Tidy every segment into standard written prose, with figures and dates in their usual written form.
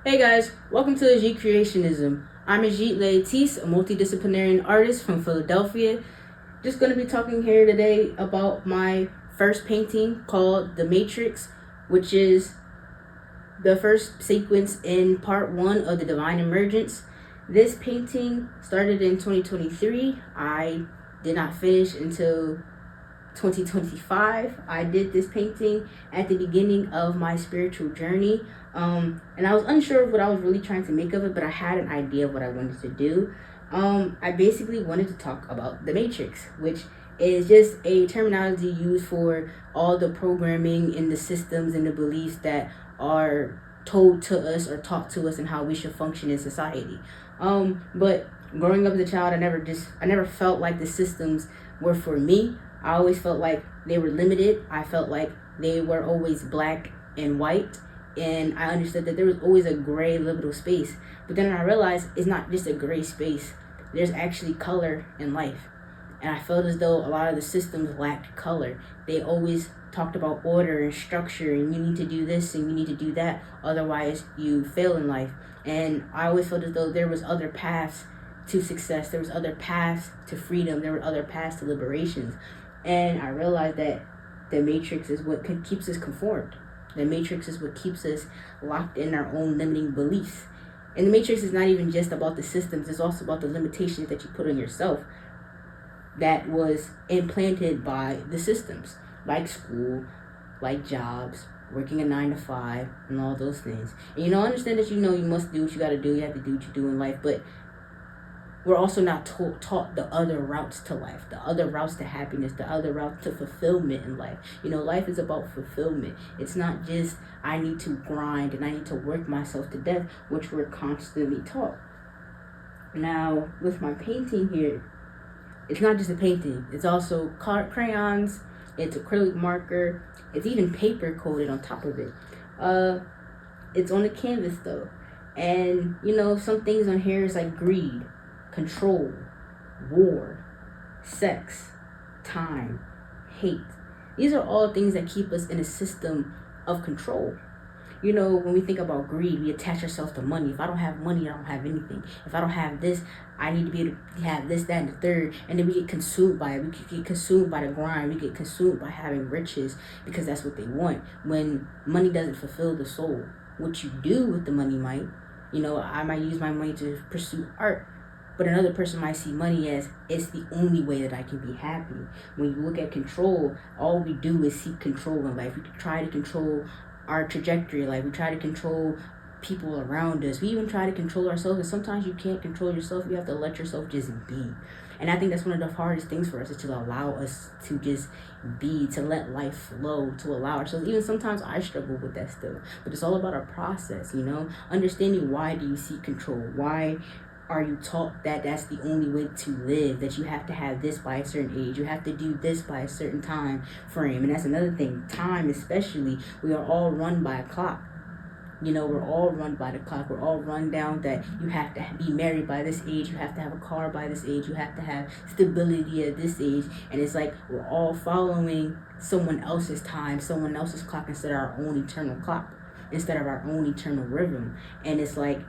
Hey guys, welcome to Egít Creationism. I'm Egít Le Atise, a multidisciplinary artist from Philadelphia. Just going to be talking here today about my first painting called The Matrix, which is the first sequence in part 1 of the Divine Emergence. This painting started in 2023. I did not finish until 2025. I did this painting at the beginning of my spiritual journey, and I was unsure of what I was really trying to make of it, but I had an idea of what I wanted to do. I basically wanted to talk about the Matrix, which is just a terminology used for all the programming and the systems and the beliefs that are told to us or taught to us and how we should function in society. But growing up as a child, I never felt like the systems were for me. I always felt like they were limited. I felt like they were always black and white, and I understood that there was always a gray liminal space. But then I realized it's not just a gray space. There's actually color in life. And I felt as though a lot of the systems lacked color. They always talked about order and structure, and you need to do this and you need to do that, otherwise you fail in life. And I always felt as though there was other paths to success. There was other paths to freedom. There were other paths to liberations. And I realized that the Matrix is what keeps us conformed. The Matrix is what keeps us locked in our own limiting beliefs. And the Matrix is not even just about the systems. It's also about the limitations that you put on yourself that was implanted by the systems, like school, like jobs, working a 9-to-5, and all those things. And understand that you must do what you got to do. You have to do what you do in life, but we're also not taught the other routes to life, the other routes to happiness, the other routes to fulfillment in life. Life is about fulfillment. It's not just I need to grind and I need to work myself to death, which we're constantly taught. Now, with my painting here, it's not just a painting. It's also crayons, it's acrylic marker, it's even paper coated on top of it. It's on a canvas though. And, some things on here is like greed, control, war, sex, time, hate. These are all things that keep us in a system of control. When we think about greed, we attach ourselves to money. If I don't have money, I don't have anything. If I don't have this, I need to be able to have this, that, and the third. And then we get consumed by it. We get consumed by the grind. We get consumed by having riches because that's what they want. When money doesn't fulfill the soul, what you do with the money might. I might use my money to pursue art, but another person might see money as it's the only way that I can be happy. When you look at control, all we do is seek control in life. We try to control our trajectory in life. We try to control people around us. We even try to control ourselves, and sometimes you can't control yourself. You have to let yourself just be. And I think that's one of the hardest things for us, is to allow us to just be, to let life flow, to allow ourselves. Even sometimes I struggle with that still, but it's all about a process, understanding why do you seek control? Why are you taught that that's the only way to live, that you have to have this by a certain age, you have to do this by a certain time frame? And that's another thing, time especially. We are all run by a clock. We're all run by the clock. We're all run down that you have to be married by this age, you have to have a car by this age, you have to have stability at this age. And it's like we're all following someone else's time, someone else's clock, instead of our own eternal clock, instead of our own eternal rhythm. And it's like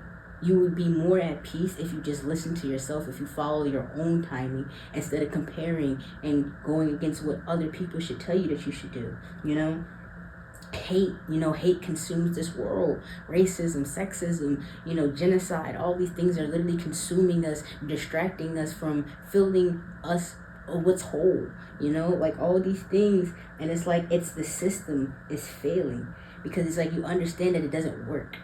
you would be more at peace if you just listen to yourself, if you follow your own timing instead of comparing and going against what other people should tell you that you should do. Hate consumes this world. Racism, sexism, genocide, all these things are literally consuming us, distracting us from filling us what's whole, like all these things. And it's like it's the system is failing, because it's like you understand that it doesn't work.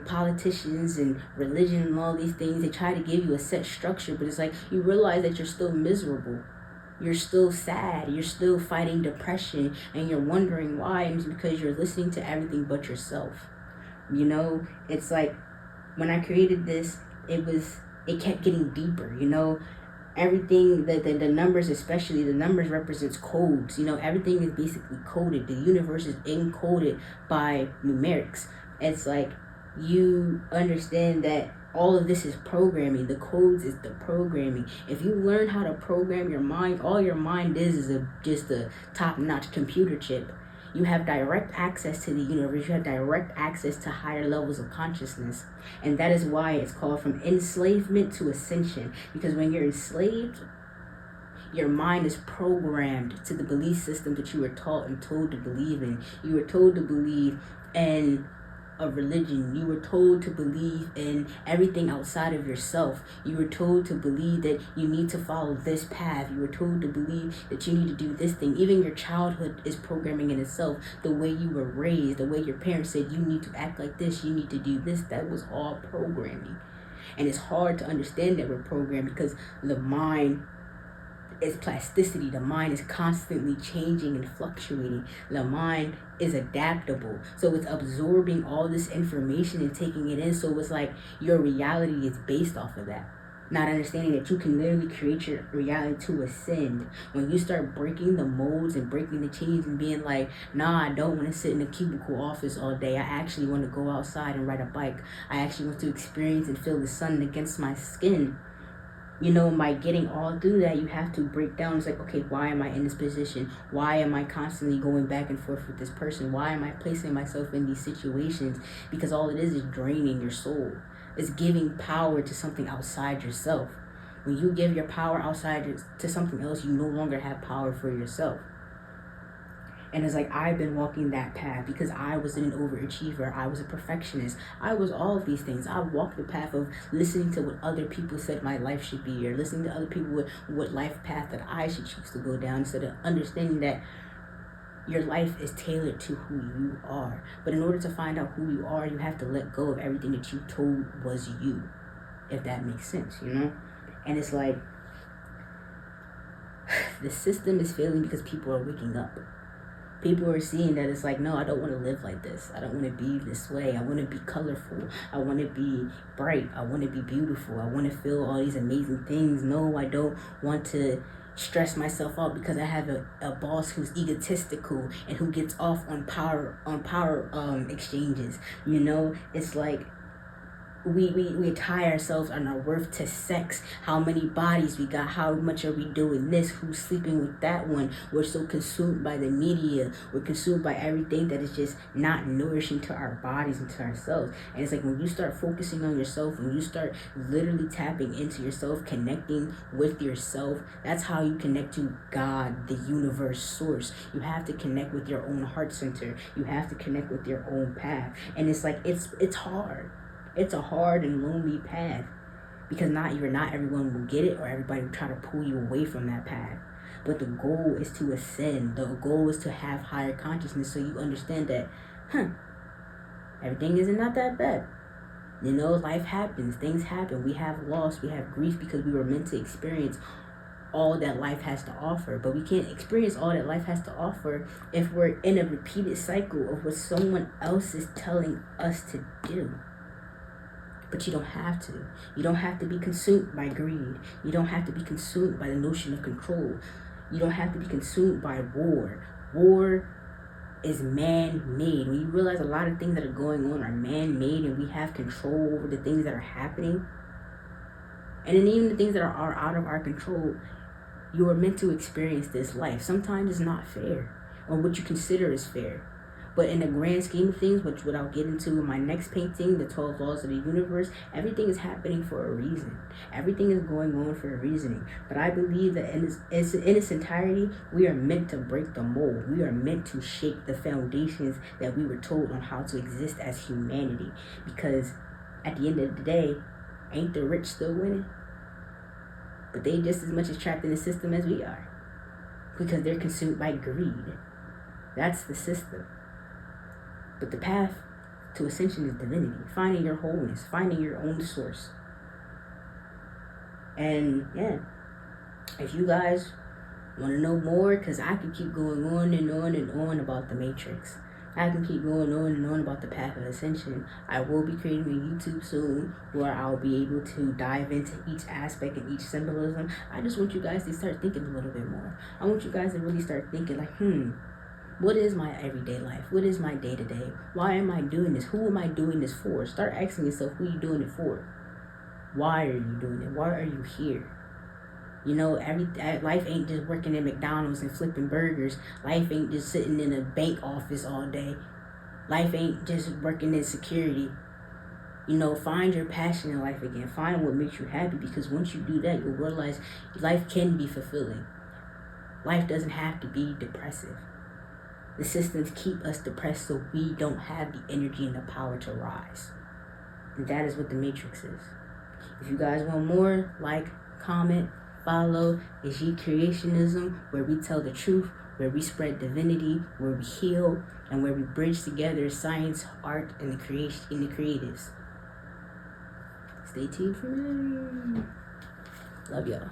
Politicians and religion and all these things, they try to give you a set structure, but it's like you realize that you're still miserable. You're still sad. You're still fighting depression, and you're wondering why. And it's because you're listening to everything but yourself. It's like when I created this, it kept getting deeper. Everything, the numbers, especially the numbers, represents codes. Everything is basically coded. The universe is encoded by numerics. It's like you understand that all of this is programming. The codes is the programming. If you learn how to program your mind, all your mind is just a top-notch computer chip. You have direct access to the universe. You have direct access to higher levels of consciousness. And that is why it's called from enslavement to ascension. Because when you're enslaved, your mind is programmed to the belief system that you were taught and told to believe in. You were told to believe in a religion. You were told to believe in everything outside of yourself. You were told to believe that you need to follow this path. You were told to believe that you need to do this thing. Even your childhood is programming in itself. The way you were raised, the way your parents said you need to act like this, you need to do this, that was all programming. And it's hard to understand that we're programmed because the mind is plasticity. The mind is constantly changing and fluctuating. The mind is adaptable. So it's absorbing all this information and taking it in. So it's like your reality is based off of that. Not understanding that you can literally create your reality to ascend. When you start breaking the molds and breaking the chains and being like, nah, I don't want to sit in a cubicle office all day. I actually want to go outside and ride a bike. I actually want to experience and feel the sun against my skin. You know, by getting all through that, you have to break down. It's like, okay, why am I in this position? Why am I constantly going back and forth with this person? Why am I placing myself in these situations? Because all it is draining your soul. It's giving power to something outside yourself. When you give your power outside to something else, you no longer have power for yourself. And it's like, I've been walking that path because I was an overachiever. I was a perfectionist. I was all of these things. I walked the path of listening to what other people said my life should be, or listening to other people what life path that I should choose to go down, instead of understanding that your life is tailored to who you are. But in order to find out who you are, you have to let go of everything that you told was you, if that makes sense, you know? And it's like, the system is failing because people are waking up. People are seeing that it's like, no, I don't want to live like this. I don't want to be this way. I want to be colorful. I want to be bright. I want to be beautiful. I want to feel all these amazing things. No, I don't want to stress myself out because I have a boss who's egotistical and who gets off on power exchanges. You know, it's like, we tie ourselves on our worth to sex, how many bodies we got, how much are we doing this, who's sleeping with that one. We're so consumed by the media, we're consumed by everything that is just not nourishing to our bodies and to ourselves. And it's like, when you start focusing on yourself, when you start literally tapping into yourself, connecting with yourself, that's how you connect to God, the universe, source. You have to connect with your own heart center. You have to connect with your own path. And it's like, it's hard. It's a hard and lonely path because not everyone will get it, or everybody will try to pull you away from that path. But the goal is to ascend. The goal is to have higher consciousness, so you understand that, everything isn't not that bad. You know, life happens, things happen. We have loss, we have grief because we were meant to experience all that life has to offer. But we can't experience all that life has to offer if we're in a repeated cycle of what someone else is telling us to do. But you don't have to. You don't have to be consumed by greed. You don't have to be consumed by the notion of control. You don't have to be consumed by war. War is man-made. When you realize a lot of things that are going on are man-made and we have control over the things that are happening, and then even the things that are out of our control, you are meant to experience this life. Sometimes it's not fair, or what you consider is fair. But in the grand scheme of things, which what I'll get into in my next painting, the 12 laws of the universe, everything is happening for a reason. Everything is going on for a reasoning. But I believe that in its entirety, we are meant to break the mold. We are meant to shake the foundations that we were told on how to exist as humanity. Because at the end of the day, ain't the rich still winning? But they just as much as trapped in the system as we are. Because they're consumed by greed. That's the system. But the path to ascension is divinity, finding your wholeness, finding your own source. And yeah, if you guys want to know more, because I can keep going on and on and on about the Matrix. I can keep going on and on about the path of ascension. I will be creating a YouTube soon where I'll be able to dive into each aspect and each symbolism. I just want you guys to start thinking a little bit more. I want you guys to really start thinking like, what is my everyday life? What is my day-to-day? Why am I doing this? Who am I doing this for? Start asking yourself, who are you doing it for? Why are you doing it? Why are you here? You know, life ain't just working at McDonald's and flipping burgers. Life ain't just sitting in a bank office all day. Life ain't just working in security. You know, find your passion in life again. Find what makes you happy, because once you do that, you'll realize life can be fulfilling. Life doesn't have to be depressive. The systems keep us depressed so we don't have the energy and the power to rise. And that is what the Matrix is. If you guys want more, like, comment, follow Egít Creationism, where we tell the truth, where we spread divinity, where we heal, and where we bridge together science, art, and the creatives. Stay tuned for more. Love y'all.